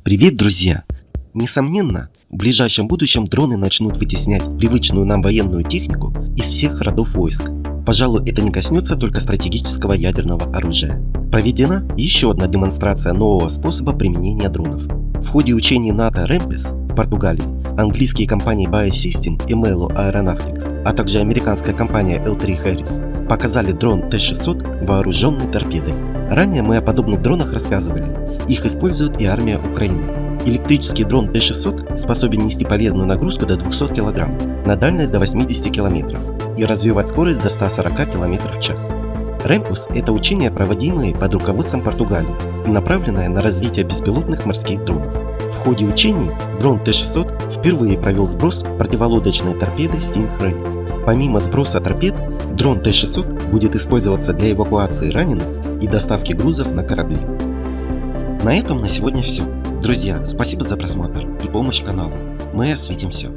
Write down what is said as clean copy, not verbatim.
Привет, друзья! Несомненно, в ближайшем будущем дроны начнут вытеснять привычную нам военную технику из всех родов войск. Пожалуй, это не коснется только стратегического ядерного оружия. Проведена еще одна демонстрация нового способа применения дронов. В ходе учений НАТО RAMPES в Португалии английские компании BioSystem и Melo Aeronautics, а также американская компания L3 Harris показали дрон Т-600, вооруженный торпедой. Ранее мы о подобных дронах рассказывали. Их использует и армия Украины. Электрический дрон Т-600 способен нести полезную нагрузку до 200 кг, на дальность до 80 км и развивать скорость до 140 км в час. RAMPES – это учения, проводимые под руководством Португалии и направленное на развитие беспилотных морских дронов. В ходе учений дрон Т-600 впервые провел сброс противолодочной торпеды Stingray. Помимо сброса торпед, дрон Т-600 будет использоваться для эвакуации раненых и доставки грузов на корабли. На этом на сегодня все. Друзья, спасибо за просмотр и помощь каналу. Мы осветим все.